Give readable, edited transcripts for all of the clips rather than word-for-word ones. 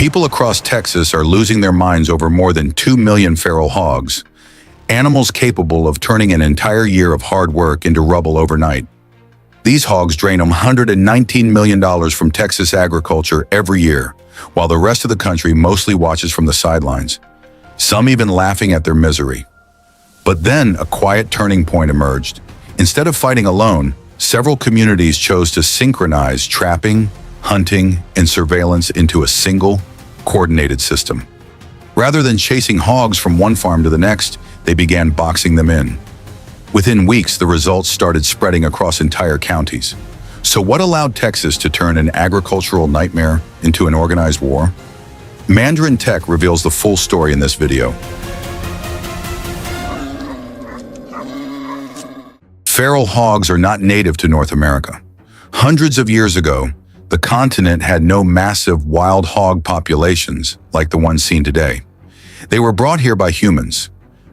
People across Texas are losing their minds over more than 2 million feral hogs, animals capable of turning an entire year of hard work into rubble overnight. These hogs drain $119 million from Texas agriculture every year, while the rest of the country mostly watches from the sidelines, some even laughing at their misery. But then a quiet turning point emerged. Instead of fighting alone, several communities chose to synchronize trapping, hunting, and surveillance into a single, coordinated system. Rather than chasing hogs from one farm to the next, they began boxing them in. Within weeks, the results started spreading across entire counties. So what allowed Texas to turn an agricultural nightmare into an organized war? Mandarin Tech reveals the full story in this video. Feral hogs are not native to North America. Hundreds of years ago, the continent had no massive wild hog populations like the ones seen today. They were brought here by humans,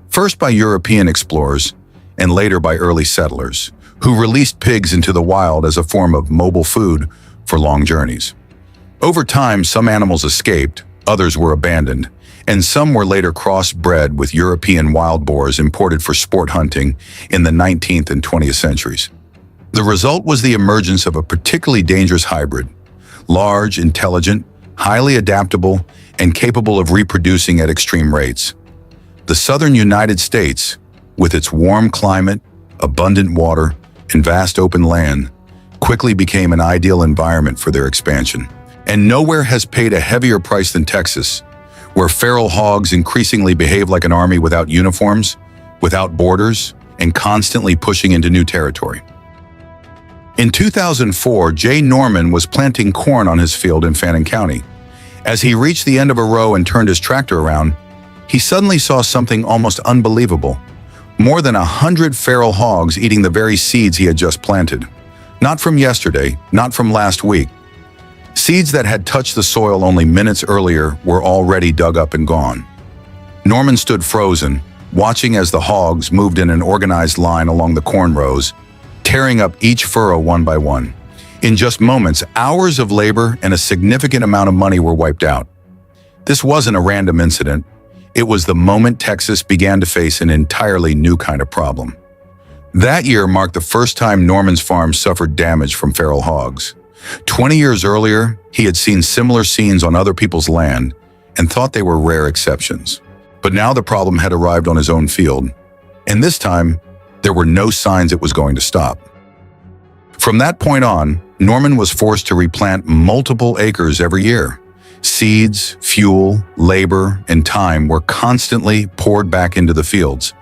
first by European explorers and later by early settlers, who released pigs into the wild as a form of mobile food for long journeys. Over time, some animals escaped, others were abandoned, and some were later crossbred with European wild boars imported for sport hunting in the 19th and 20th centuries. The result was the emergence of a particularly dangerous hybrid, large, intelligent, highly adaptable, and capable of reproducing at extreme rates. The southern United States, with its warm climate, abundant water, and vast open land, quickly became an ideal environment for their expansion. And nowhere has paid a heavier price than Texas, where feral hogs increasingly behave like an army without uniforms, without borders, and constantly pushing into new territory. In 2004, Jay Norman was planting corn on his field in Fannin County. As he reached the end of a row and turned his tractor around, he suddenly saw something almost unbelievable. More than 100 feral hogs eating the very seeds he had just planted. Not from yesterday, not from last week. Seeds that had touched the soil only minutes earlier were already dug up and gone. Norman stood frozen, watching as the hogs moved in an organized line along the corn rows, tearing up each furrow one by one. In just moments, hours of labor and a significant amount of money were wiped out. This wasn't a random incident. It was the moment Texas began to face an entirely new kind of problem. That year marked the first time Norman's farm suffered damage from feral hogs. 20 years earlier, he had seen similar scenes on other people's land and thought they were rare exceptions. But now the problem had arrived on his own field, and this time, there were no signs it was going to stop. From that point on, Norman was forced to replant multiple acres every year. Seeds, fuel, labor, and time were constantly poured back into the fields,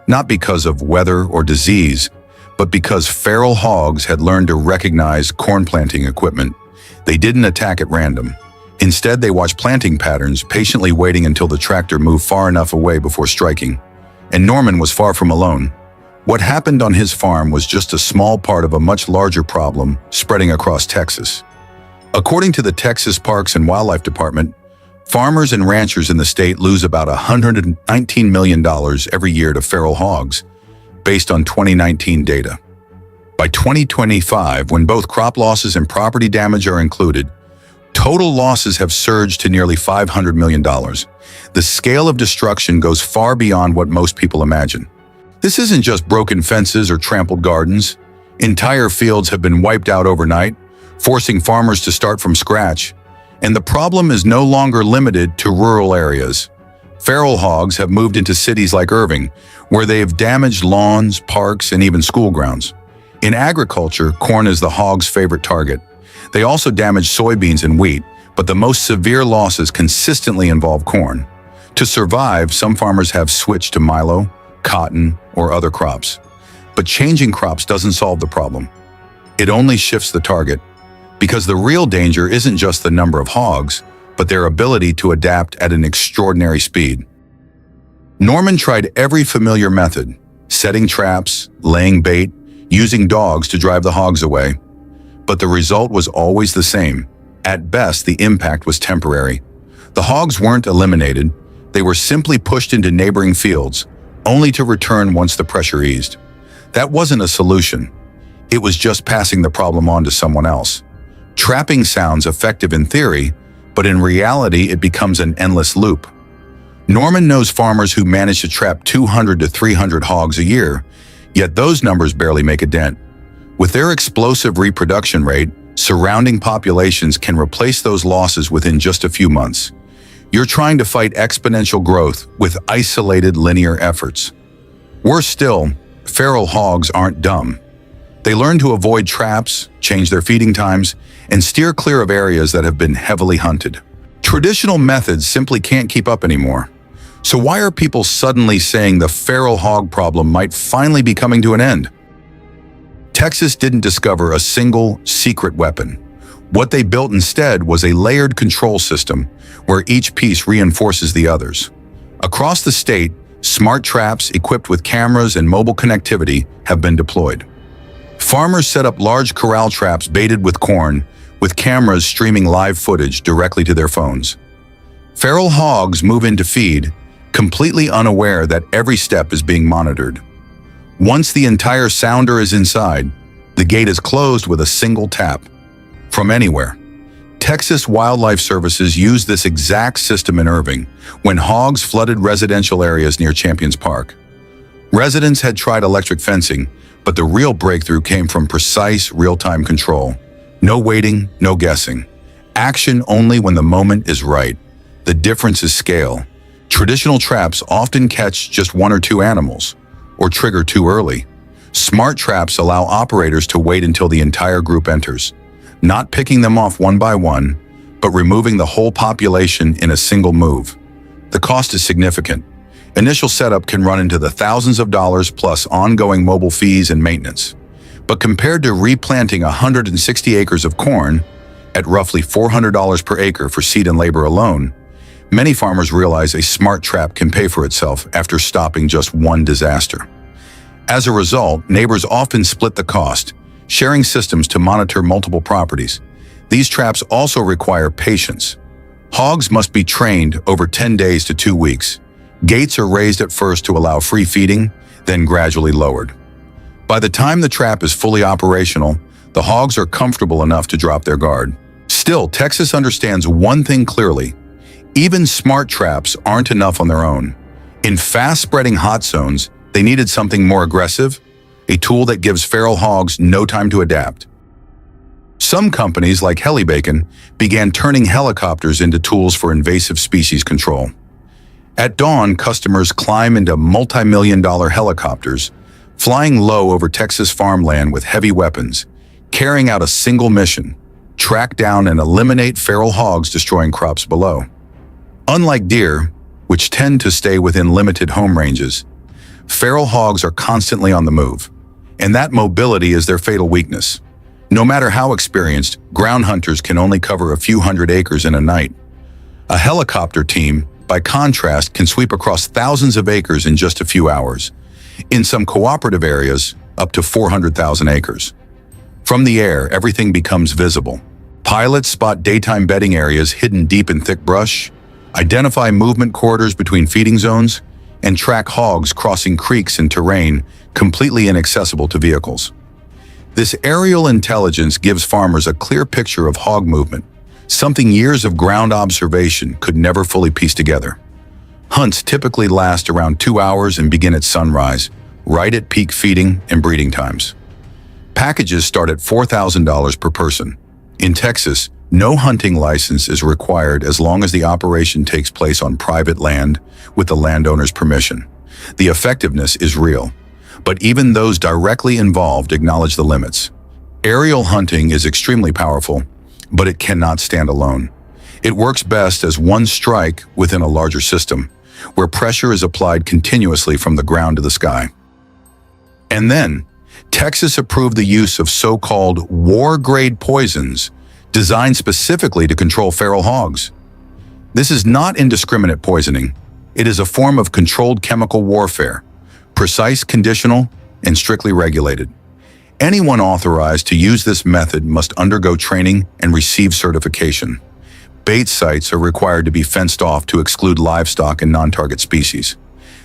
not because of weather or disease, but because feral hogs had learned to recognize corn planting equipment. They didn't attack at random. Instead, they watched planting patterns, patiently waiting until the tractor moved far enough away before striking. And Norman was far from alone. What happened on his farm was just a small part of a much larger problem spreading across Texas. According to the Texas Parks and Wildlife Department, farmers and ranchers in the state lose about $119 million every year to feral hogs, based on 2019 data. By 2025, when both crop losses and property damage are included, total losses have surged to nearly $500 million. The scale of destruction goes far beyond what most people imagine. This isn't just broken fences or trampled gardens. Entire fields have been wiped out overnight, forcing farmers to start from scratch. And the problem is no longer limited to rural areas. Feral hogs have moved into cities like Irving, where they have damaged lawns, parks, and even school grounds. In agriculture, corn is the hog's favorite target. They also damage soybeans and wheat, but the most severe losses consistently involve corn. To survive, some farmers have switched to milo, cotton, or other crops. But changing crops doesn't solve the problem. It only shifts the target, because the real danger isn't just the number of hogs, but their ability to adapt at an extraordinary speed. Norman tried every familiar method, setting traps, laying bait, using dogs to drive the hogs away. But the result was always the same. At best, the impact was temporary. The hogs weren't eliminated, they were simply pushed into neighboring fields, only to return once the pressure eased. That wasn't a solution. It was just passing the problem on to someone else. Trapping sounds effective in theory, but in reality, it becomes an endless loop. Norman knows farmers who manage to trap 200 to 300 hogs a year, yet those numbers barely make a dent. With their explosive reproduction rate, surrounding populations can replace those losses within just a few months. You're trying to fight exponential growth with isolated linear efforts. Worse still, feral hogs aren't dumb. They learn to avoid traps, change their feeding times, and steer clear of areas that have been heavily hunted. Traditional methods simply can't keep up anymore. So why are people suddenly saying the feral hog problem might finally be coming to an end? Texas didn't discover a single secret weapon. What they built instead was a layered control system where each piece reinforces the others. Across the state, smart traps equipped with cameras and mobile connectivity have been deployed. Farmers set up large corral traps baited with corn, with cameras streaming live footage directly to their phones. Feral hogs move in to feed, completely unaware that every step is being monitored. Once the entire sounder is inside, the gate is closed with a single tap. From anywhere. Texas Wildlife Services used this exact system in Irving when hogs flooded residential areas near Champions Park. Residents had tried electric fencing, but the real breakthrough came from precise real-time control. No waiting, no guessing. Action only when the moment is right. The difference is scale. Traditional traps often catch just one or two animals, or trigger too early. Smart traps allow operators to wait until the entire group enters, not picking them off one by one, but removing the whole population in a single move. The cost is significant. Initial setup can run into the thousands of dollars plus ongoing mobile fees and maintenance. But compared to replanting 160 acres of corn, at roughly $400 per acre for seed and labor alone, many farmers realize a smart trap can pay for itself after stopping just one disaster. As a result, neighbors often split the cost, sharing systems to monitor multiple properties. These traps also require patience. Hogs must be trained over 10 days to 2 weeks. Gates are raised at first to allow free feeding, then gradually lowered. By the time the trap is fully operational, the hogs are comfortable enough to drop their guard. Still, Texas understands one thing clearly. Even smart traps aren't enough on their own. In fast-spreading hot zones, they needed something more aggressive, a tool that gives feral hogs no time to adapt. Some companies, like Helibacon, began turning helicopters into tools for invasive species control. At dawn, customers climb into multi-million-dollar helicopters, flying low over Texas farmland with heavy weapons, carrying out a single mission: track down and eliminate feral hogs destroying crops below. Unlike deer, which tend to stay within limited home ranges, feral hogs are constantly on the move, and that mobility is their fatal weakness. No matter how experienced, ground hunters can only cover a few hundred acres in a night. A helicopter team, by contrast, can sweep across thousands of acres in just a few hours. In some cooperative areas, up to 400,000 acres. From the air, everything becomes visible. Pilots spot daytime bedding areas hidden deep in thick brush, identify movement corridors between feeding zones, and track hogs crossing creeks and terrain completely inaccessible to vehicles. This aerial intelligence gives farmers a clear picture of hog movement, something years of ground observation could never fully piece together. Hunts typically last around 2 hours and begin at sunrise, right at peak feeding and breeding times. Packages start at $4,000 per person. In Texas, no hunting license is required as long as the operation takes place on private land with the landowner's permission. The effectiveness is real, but even those directly involved acknowledge the limits. Aerial hunting is extremely powerful, but it cannot stand alone. It works best as one strike within a larger system, where pressure is applied continuously from the ground to the sky. And then, Texas approved the use of so-called war-grade poisons designed specifically to control feral hogs. This is not indiscriminate poisoning. It is a form of controlled chemical warfare, precise, conditional, and strictly regulated. Anyone authorized to use this method must undergo training and receive certification. Bait sites are required to be fenced off to exclude livestock and non-target species.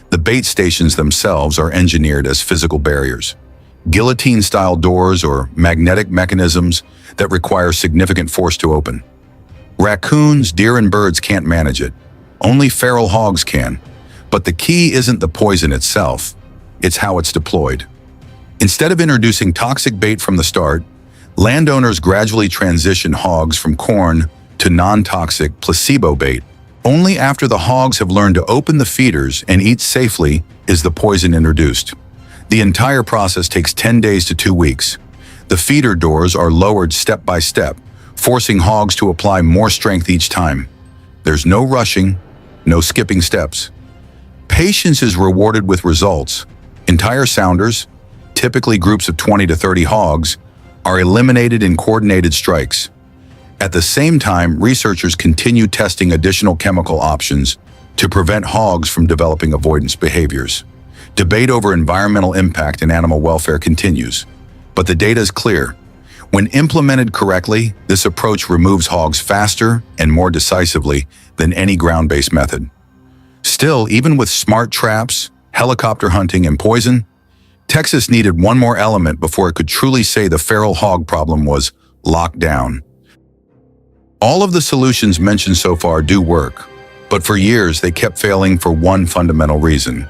The bait stations themselves are engineered as physical barriers, guillotine-style doors or magnetic mechanisms that require significant force to open. Raccoons, deer, and birds can't manage it. Only feral hogs can. But the key isn't the poison itself, it's how it's deployed. Instead of introducing toxic bait from the start, landowners gradually transition hogs from corn to non-toxic placebo bait. Only after the hogs have learned to open the feeders and eat safely is the poison introduced. The entire process takes 10 days to 2 weeks. The feeder doors are lowered step by step, forcing hogs to apply more strength each time. There's no rushing, no skipping steps. Patience is rewarded with results. Entire sounders, typically groups of 20 to 30 hogs, are eliminated in coordinated strikes. At the same time, researchers continue testing additional chemical options to prevent hogs from developing avoidance behaviors. Debate over environmental impact and animal welfare continues, but the data is clear. When implemented correctly, this approach removes hogs faster and more decisively than any ground-based method. Still, even with smart traps, helicopter hunting, and poison, Texas needed one more element before it could truly say the feral hog problem was locked down. All of the solutions mentioned so far do work, but for years they kept failing for one fundamental reason.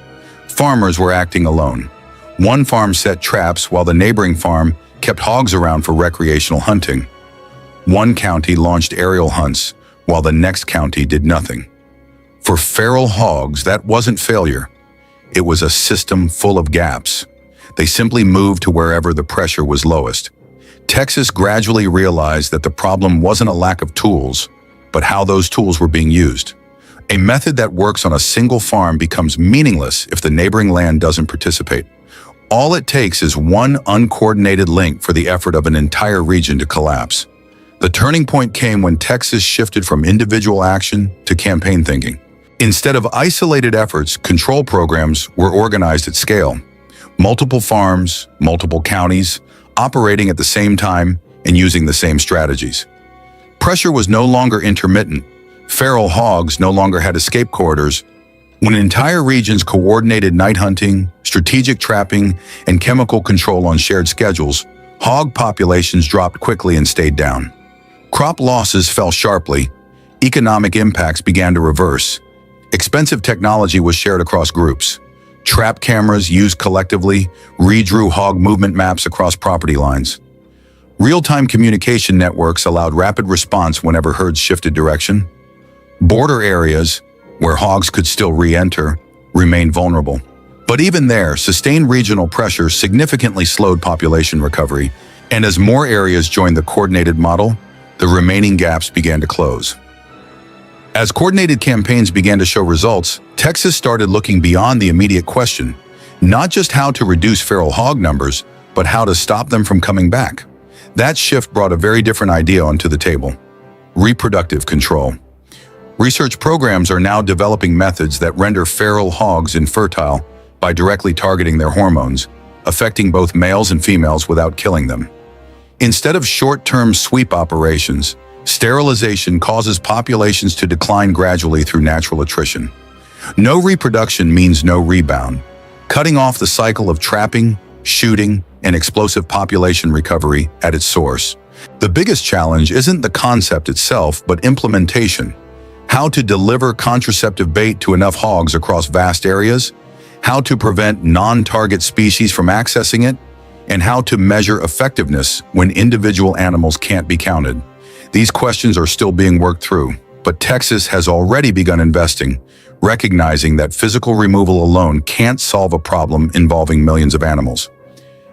Farmers were acting alone. One farm set traps while the neighboring farm kept hogs around for recreational hunting. One county launched aerial hunts while the next county did nothing. For feral hogs, that wasn't failure. It was a system full of gaps. They simply moved to wherever the pressure was lowest. Texas gradually realized that the problem wasn't a lack of tools, but how those tools were being used. A method that works on a single farm becomes meaningless if the neighboring land doesn't participate. All it takes is one uncoordinated link for the effort of an entire region to collapse. The turning point came when Texas shifted from individual action to campaign thinking. Instead of isolated efforts, control programs were organized at scale. Multiple farms, multiple counties, operating at the same time and using the same strategies. Pressure was no longer intermittent. Feral hogs no longer had escape corridors. When entire regions coordinated night hunting, strategic trapping, and chemical control on shared schedules, hog populations dropped quickly and stayed down. Crop losses fell sharply. Economic impacts began to reverse. Expensive technology was shared across groups. Trap cameras used collectively redrew hog movement maps across property lines. Real-time communication networks allowed rapid response whenever herds shifted direction. Border areas, where hogs could still re-enter, remained vulnerable. But even there, sustained regional pressure significantly slowed population recovery, and as more areas joined the coordinated model, the remaining gaps began to close. As coordinated campaigns began to show results, Texas started looking beyond the immediate question, not just how to reduce feral hog numbers, but how to stop them from coming back. That shift brought a very different idea onto the table: reproductive control. Research programs are now developing methods that render feral hogs infertile by directly targeting their hormones, affecting both males and females without killing them. Instead of short-term sweep operations, sterilization causes populations to decline gradually through natural attrition. No reproduction means no rebound, cutting off the cycle of trapping, shooting, and explosive population recovery at its source. The biggest challenge isn't the concept itself, but implementation. How to deliver contraceptive bait to enough hogs across vast areas, how to prevent non-target species from accessing it, and how to measure effectiveness when individual animals can't be counted. These questions are still being worked through, but Texas has already begun investing, recognizing that physical removal alone can't solve a problem involving millions of animals.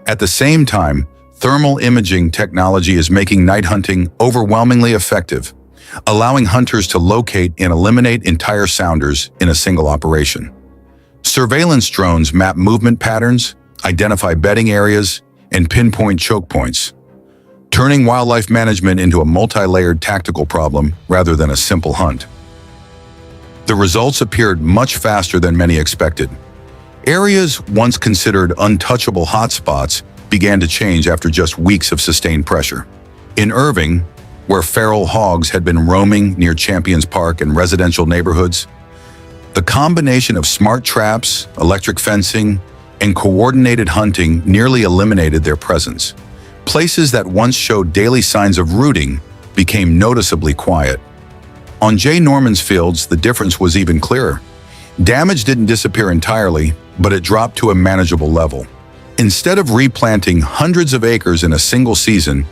At the same time, thermal imaging technology is making night hunting overwhelmingly effective, allowing hunters to locate and eliminate entire sounders in a single operation. Surveillance drones map movement patterns, identify bedding areas, and pinpoint choke points, turning wildlife management into a multi-layered tactical problem rather than a simple hunt. The results appeared much faster than many expected. Areas once considered untouchable hotspots began to change after just weeks of sustained pressure. In Irving, where feral hogs had been roaming near Champions Park and residential neighborhoods, the combination of smart traps, electric fencing, and coordinated hunting nearly eliminated their presence. Places that once showed daily signs of rooting became noticeably quiet. On Jay Norman's fields, the difference was even clearer. Damage didn't disappear entirely, but it dropped to a manageable level. Instead of replanting hundreds of acres in a single season,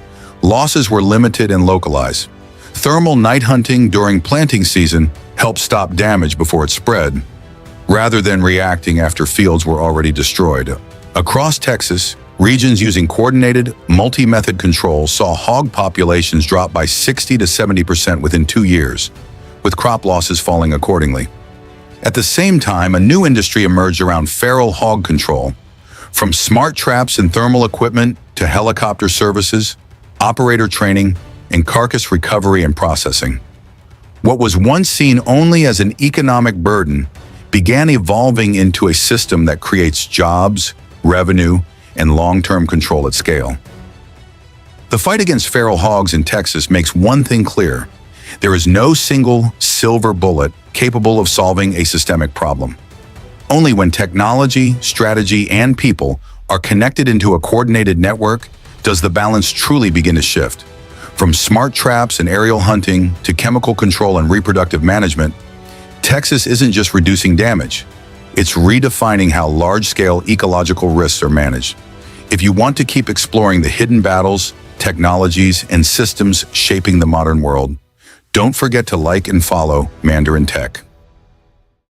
losses were limited and localized. Thermal night hunting during planting season helped stop damage before it spread, rather than reacting after fields were already destroyed. Across Texas, regions using coordinated, multi-method control saw hog populations drop by 60 to 70% within 2 years, with crop losses falling accordingly. At the same time, a new industry emerged around feral hog control. From smart traps and thermal equipment to helicopter services, operator training, and carcass recovery and processing. What was once seen only as an economic burden began evolving into a system that creates jobs, revenue, and long-term control at scale. The fight against feral hogs in Texas makes one thing clear: there is no single silver bullet capable of solving a systemic problem. Only when technology, strategy, and people are connected into a coordinated network does the balance truly begin to shift. From smart traps and aerial hunting to chemical control and reproductive management, Texas isn't just reducing damage, it's redefining how large-scale ecological risks are managed. If you want to keep exploring the hidden battles, technologies, and systems shaping the modern world, don't forget to like and follow Mandarin Tech.